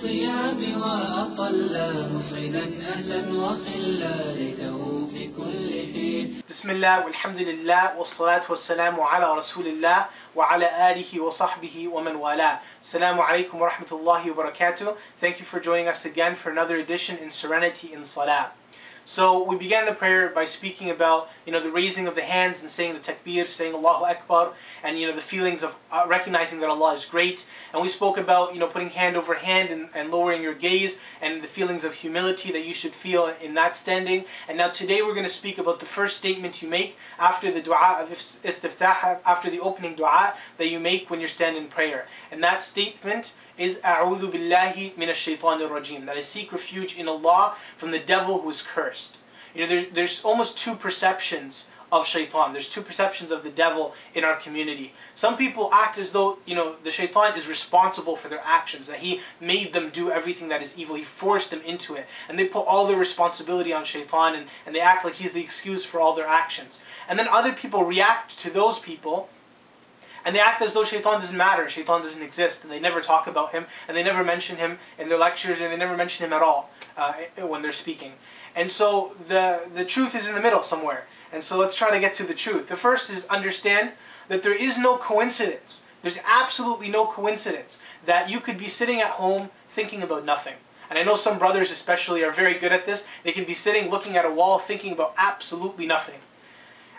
الصيام وأطل مصعدا أهلا وخلا ليته في كل حين. بسم الله والحمد لله والصلاة والسلام على رسول الله وعلى آله وصحبه ومن والاه. Assalamu alaikum wa rahmatullahi wa barakatuh. Thank you for joining us again for another edition in Serenity in Salah. So we began the prayer by speaking about, the raising of the hands and saying the takbir, saying Allahu Akbar, and the feelings of recognizing that Allah is great. And we spoke about putting hand over hand and lowering your gaze and the feelings of humility that you should feel in that standing. And now today we're going to speak about the first statement you make after the dua of istiftah, after the opening dua that you make when you're standing in prayer. And that statement is A'udhu billahi minash shaitanir rajim, that I seek refuge in Allah from the devil who is cursed. There's almost two perceptions of shaitan. There's two perceptions of the devil in our community. Some people act as though the shaitan is responsible for their actions, that he made them do everything that is evil, he forced them into it, and they put all their responsibility on shaitan, and they act like he's the excuse for all their actions. And then other people react to those people and they act as though shaitan doesn't matter, shaitan doesn't exist, and they never talk about him, and they never mention him in their lectures, and they never mention him at all when they're speaking. And so the truth is in the middle somewhere. And so let's try to get to the truth. The first is understand that there is no coincidence. There's absolutely no coincidence that you could be sitting at home thinking about nothing. And I know some brothers especially are very good at this. They can be sitting looking at a wall thinking about absolutely nothing.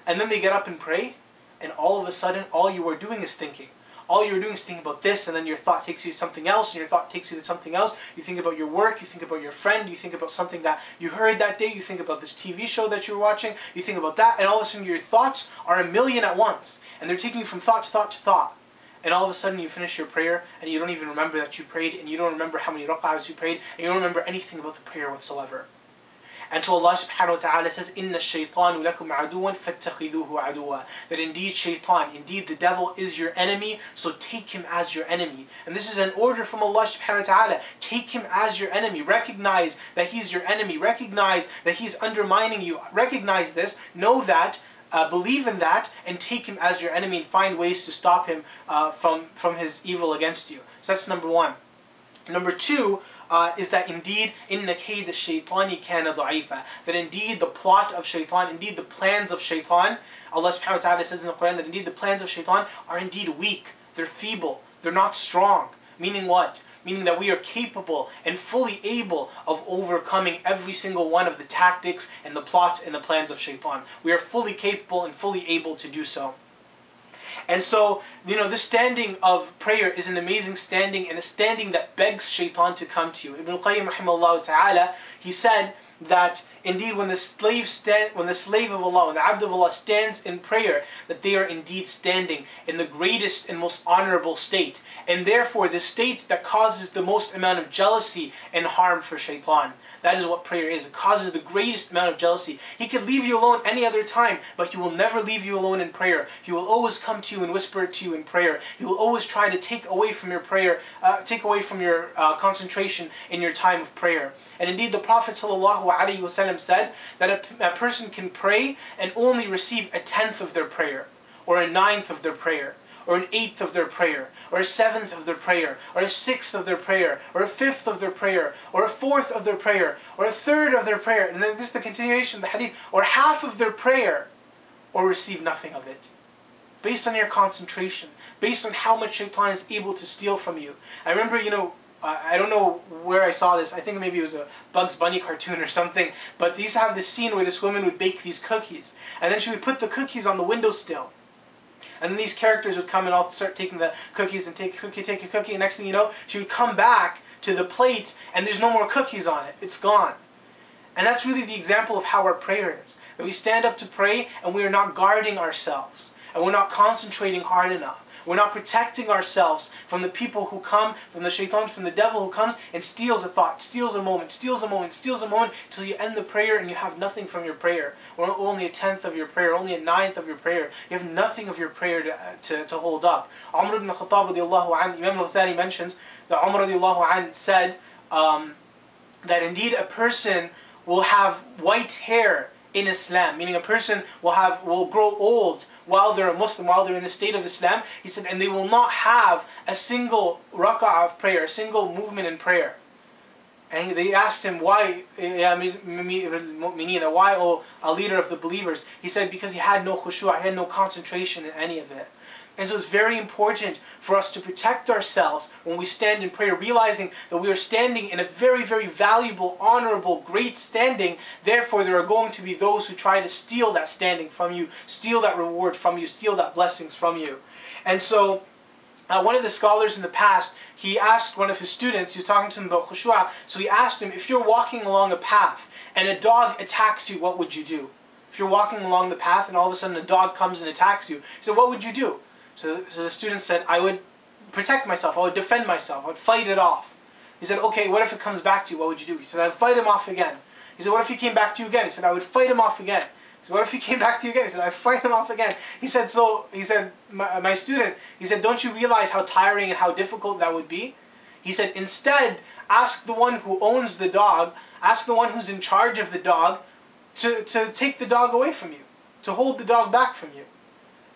And then they get up and pray, and all of a sudden, all you are doing is thinking. All you're doing is thinking about this, and then your thought takes you to something else, and your thought takes you to something else. You think about your work, you think about your friend, you think about something that you heard that day, you think about this TV show that you're watching, you think about that, and all of a sudden your thoughts are a million at once. And they're taking you from thought to thought to thought. And all of a sudden you finish your prayer, and you don't even remember that you prayed, and you don't remember how many rak'ahs you prayed, and you don't remember anything about the prayer whatsoever. And so Allah subhanahu wa ta'ala says, إِنَّ الشَّيْطَانُ لَكُمْ عَدُوًا فَاتَّخِذُوهُ عَدُوًا, that indeed shaitan, indeed the devil is your enemy, so take him as your enemy. And this is an order from Allah subhanahu wa ta'ala. Take him as your enemy. Recognize that he's your enemy. Recognize that he's undermining you. Recognize this. Know that. Believe in that, and take him as your enemy and find ways to stop him from his evil against you. So that's number one. Number two is that indeed inna kayd ash-shaytani kana da'ifa, that indeed the plot of shaitan, indeed the plans of shaitan, Allah subhanahu wa ta'ala says in the Quran that indeed the plans of shaitan are indeed weak, they're feeble, they're not strong. Meaning what? Meaning that we are capable and fully able of overcoming every single one of the tactics and the plots and the plans of shaitan. We are fully capable and fully able to do so. And so, this standing of prayer is an amazing standing, and a standing that begs shaitan to come to you. Ibn al-Qayyim rahimahullah ta'ala, he said that indeed when the slave of Allah, when the abd of Allah stands in prayer, that they are indeed standing in the greatest and most honorable state. And therefore the state that causes the most amount of jealousy and harm for shaitan. That is what prayer is. It causes the greatest amount of jealousy. He could leave you alone any other time, but he will never leave you alone in prayer. He will always come to you and whisper to you in prayer. He will always try to take away from your prayer, take away from your concentration in your time of prayer. And indeed the Prophet ﷺ said that a person can pray and only receive 1/10 of their prayer, or 1/9 of their prayer, or 1/8 of their prayer, or 1/7 of their prayer, or 1/6 of their prayer, or 1/5 of their prayer, or 1/4 of their prayer, or 1/3 of their prayer, and then this is the continuation of the hadith, or half of their prayer, or receive nothing of it. Based on your concentration, based on how much shaitan is able to steal from you. I remember, I don't know where I saw this. I think maybe it was a Bugs Bunny cartoon or something. But they used to have this scene where this woman would bake these cookies. And then she would put the cookies on the windowsill. And then these characters would come and all start taking the cookies and take a cookie. And next thing you know, she would come back to the plate and there's no more cookies on it. It's gone. And that's really the example of how our prayer is. That we stand up to pray and we are not guarding ourselves. And we're not concentrating hard enough. We're not protecting ourselves from the people who come, from the shaitan, from the devil who comes and steals a thought, steals a moment, steals a moment, steals a moment, till you end the prayer and you have nothing from your prayer. Or only 1/10 of your prayer, only 1/9 of your prayer. You have nothing of your prayer to hold up. Umar ibn Khattab radiallahu anhu, Imam al-Ghazali mentions that Umar radiallahu anhu said that indeed a person will have white hair in Islam, meaning a person will grow old while they're a Muslim, while they're in the state of Islam. He said, and they will not have a single rak'ah of prayer, a single movement in prayer. And they asked him, why, why, oh, a leader of the believers? He said, because he had no khushu', he had no concentration in any of it. And so it's very important for us to protect ourselves when we stand in prayer, realizing that we are standing in a very, very valuable, honorable, great standing. Therefore, there are going to be those who try to steal that standing from you, steal that reward from you, steal that blessings from you. And so, one of the scholars in the past, he asked one of his students, he was talking to him about khushu', so he asked him, if you're walking along a path and a dog attacks you, what would you do? If you're walking along the path and all of a sudden a dog comes and attacks you, he said, what would you do? So the student said, I would protect myself, I would defend myself, I would fight it off. He said, okay, what if it comes back to you, what would you do? He said, I'd fight him off again. He said, what if he came back to you again? He said, I would fight him off again. He said, what if he came back to you again? He said, I'd fight him off again. He said, my student, he said, don't you realize how tiring and how difficult that would be? He said, instead, ask the one who owns the dog, ask the one who's in charge of the dog to take the dog away from you, to hold the dog back from you.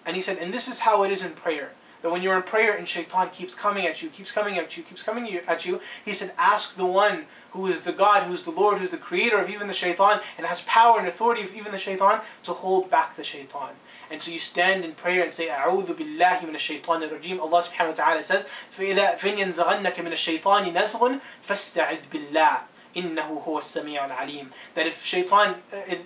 And he said, and this is how it is in prayer. That when you're in prayer and shaitan keeps coming at you, keeps coming at you, keeps coming at you, he said, ask the one who is the God, who is the Lord, who is the creator of even the shaitan, and has power and authority of even the shaitan, to hold back the shaitan. And so you stand in prayer and say, أعوذ بالله من الشيطان الرجيم. Allah subhanahu wa ta'ala says, فَإِذَا يَنزَغَنَّكَ مِنَ الشَّيْطَانِ نَزْغٌ فَاسْتَعِذْ بِاللَّهِ إِنَّهُ هُوَ السَّمِيعُ الْعَلِيمُ. That if shaitan, that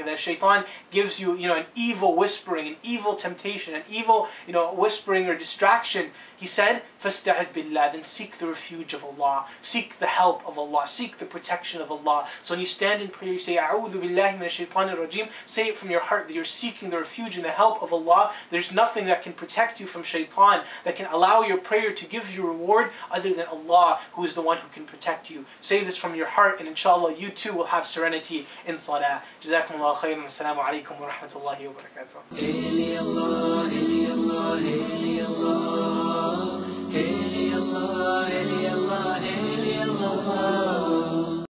if shaitan gives you, an evil whispering, an evil temptation, an evil, whispering or distraction, he said, فَاسْتَعِذْ بِاللَّهِ. Then seek the refuge of Allah, seek the help of Allah, seek the protection of Allah. So when you stand in prayer, you say, أعوذ بالله من الشيطان الرجيم. Say it from your heart that you're seeking the refuge and the help of Allah. There's nothing that can protect you from shaitan, that can allow your prayer to give you reward, other than Allah, who is the one who can protect you. Say this from your heart, and inshallah you too will have serenity in salah. Jazakumullah khairan. Assalamu alaikum wa rahmatullahi wa barakatuh.